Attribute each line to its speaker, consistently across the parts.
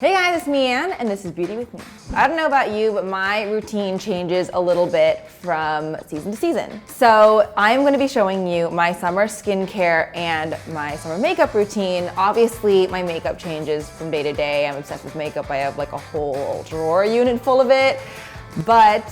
Speaker 1: Hey guys, it's me Ann, and this is Beauty with Me. I don't know about you, but my routine changes a little bit from season to season. So I'm going to be showing you my summer skincare and my summer makeup routine. Obviously, my makeup changes from day to day. I'm obsessed with makeup. I have like a whole drawer unit full of it. But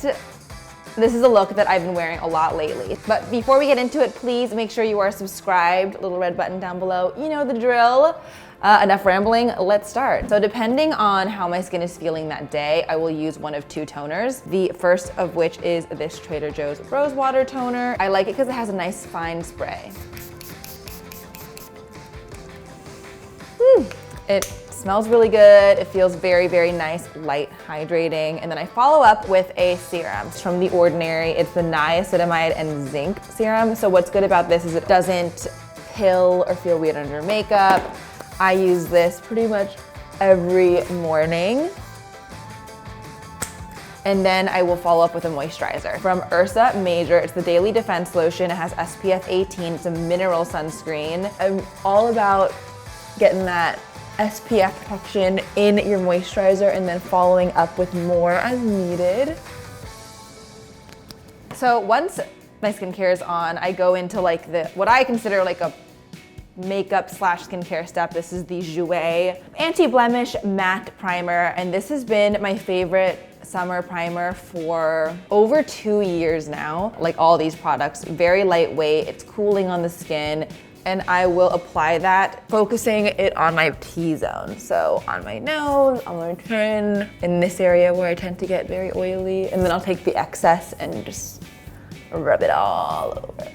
Speaker 1: this is a look that I've been wearing a lot lately. But before we get into it, please make sure you are subscribed. Little red button down below. You know the drill. Enough rambling, let's start. So depending on how my skin is feeling that day, I will use one of two toners. The first of which is this Trader Joe's Rose Water Toner. I like it because it has a nice fine spray. It smells really good. It feels very, very nice, light, hydrating. And then I follow up with a serum. It's from The Ordinary. It's the Niacinamide and Zinc serum. So what's good about this is it doesn't pill or feel weird under makeup. I use this pretty much every morning. And then I will follow up with a moisturizer. From Ursa Major, it's the Daily Defense Lotion. It has SPF 18, it's a mineral sunscreen. I'm all about getting that SPF protection in your moisturizer and then following up with more as needed. So once my skincare is on, I go into like what I consider like a makeup slash skincare step. This is the Jouer Anti-Blemish Matte Primer, and this has been my favorite summer primer for over 2 years now. Like all these products, very lightweight, it's cooling on the skin, and I will apply that, focusing it on my T-zone. So on my nose, on my chin, in this area where I tend to get very oily, and then I'll take the excess and just rub it all over.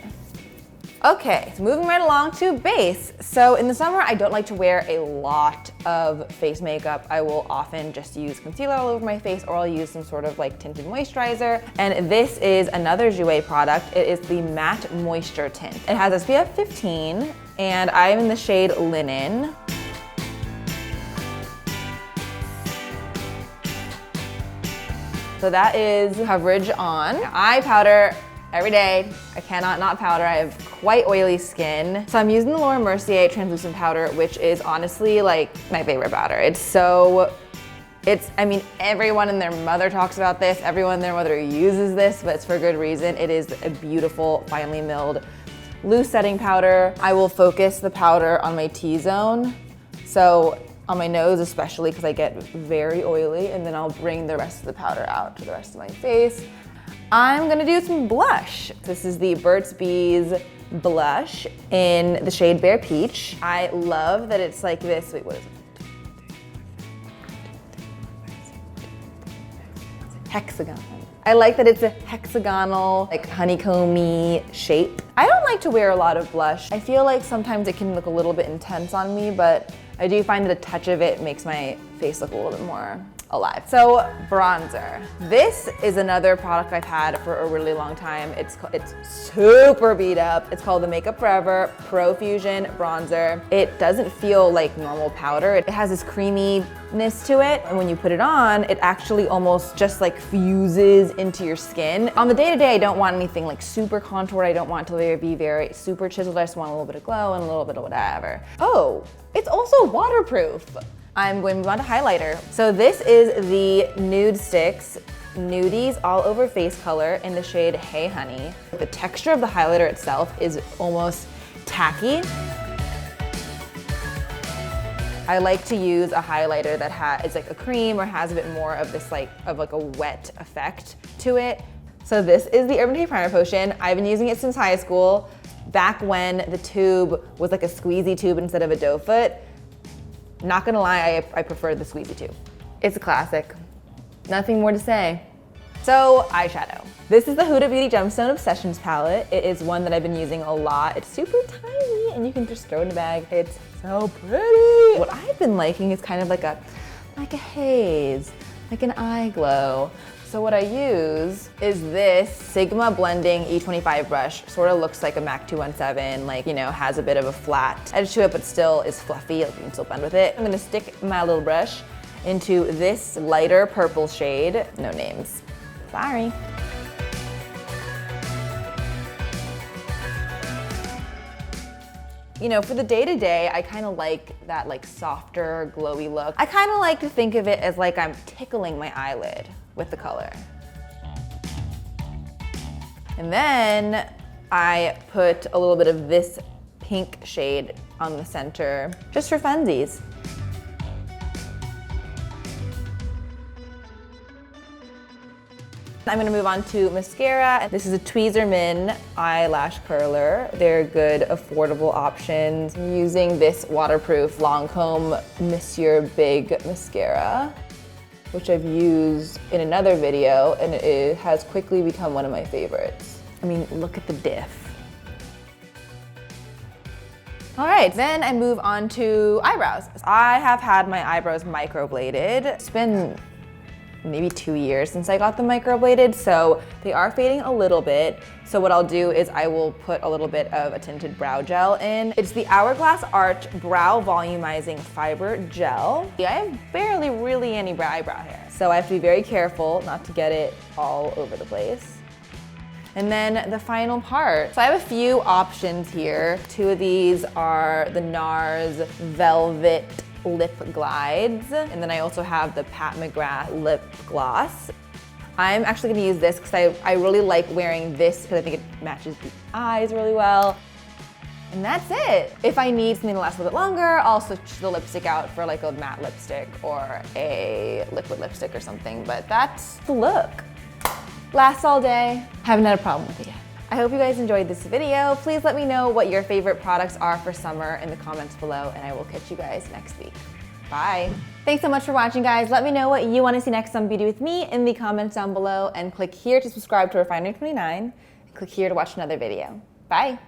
Speaker 1: Okay, so moving right along to base. So in the summer, I don't like to wear a lot of face makeup. I will often just use concealer all over my face, or I'll use some sort of like tinted moisturizer. And this is another Jouer product. It is the Matte Moisture Tint. It has SPF 15, and I'm in the shade Linen. So that is coverage on. Eye powder every day. I cannot not powder. I have quite oily skin. So I'm using the Mercier translucent powder, which is honestly like my favorite powder. I mean, everyone and their mother talks about this. Everyone and their mother uses this, but it's for good reason. It is a beautiful, finely milled, loose setting powder. I will focus the powder on my T-zone. So on my nose especially, because I get very oily, and then I'll bring the rest of the powder out to the rest of my face. I'm gonna do some blush. This is the BURT'S blush in the shade Bare Peach. I love that it's like this, wait, what is it? Hexagon. I like that it's a hexagonal, like honeycomby shape. I don't like to wear a lot of blush. I feel like sometimes it can look a little bit intense on me, but I do find that a touch of it makes my face look a little bit more alive. So bronzer. This is another product I've had for a really long time. It's super beat up. It's called the Makeup Forever Pro Fusion Bronzer. It doesn't feel like normal powder. It has this creaminess to it, and when you put it on, it actually almost just like fuses into your skin. On the day-to-day, I don't want anything like super contoured. I don't want it to be very super chiseled. I just want a little bit of glow and a little bit of whatever. Oh, it's also waterproof. I'm going to move on to highlighter. So this is the Nudestix Nudies All Over Face Color in the shade Hey Honey. The texture of the highlighter itself is almost tacky. I like to use a highlighter that is like a cream or has a bit more of this like a wet effect to it. So this is the Urban Decay Primer Potion. I've been using it since high school, back when the tube was like a squeezy tube instead of a doe foot. Not gonna lie, I prefer the squeezy tube. It's a classic. Nothing more to say. So, eyeshadow. This is the Huda Beauty Gemstone Obsessions palette. It is one that I've been using a lot. It's super tiny and you can just throw it in a bag. It's so pretty. What I've been liking is kind of like a haze, like an eye glow. So what I use is this Sigma Blending E25 brush. Sort of looks like a MAC 217, like, you know, has a bit of a flat edge to it, but still is fluffy, like you can still blend with it. I'm gonna stick my little brush into this lighter purple shade. No names, sorry. You know, for the day-to-day, I kind of like that like softer, glowy look. I kind of like to think of it as like I'm tickling my eyelid with the color. And then I put a little bit of this pink shade on the center, just for funsies. I'm gonna move on to mascara. This is a Tweezerman eyelash curler. They're good, affordable options. I'm using this waterproof Lancôme Monsieur Big Mascara, which I've used in another video, and it has quickly become one of my favorites. I mean, look at the diff. All right, then I move on to eyebrows. I have had my eyebrows microbladed. It's been maybe 2 years since I got them microbladed, so they are fading a little bit. So what I'll do is I will put a little bit of a tinted brow gel in. It's the Hourglass Arch Brow Volumizing Fiber Gel. I have barely really any eyebrow hair, so I have to be very careful not to get it all over the place. And then the final part. So I have a few options here. 2 of these are the NARS Velvet Lip Glides, and then I also have the McGrath Lip Gloss. I'm actually gonna use this because I really like wearing this because I think it matches the eyes really well. And that's it. If I need something to last a little bit longer, I'll switch the lipstick out for like a matte lipstick or a liquid lipstick or something, but that's the look. Lasts all day. Haven't had a problem with it yet. I hope you guys enjoyed this video. Please let me know what your favorite products are for summer in the comments below, and I will catch you guys next week. Bye. Thanks so much for watching, guys. Let me know what you want to see next on Beauty with Me in the comments down below, and click here to subscribe to Refinery29, and click here to watch another video. Bye.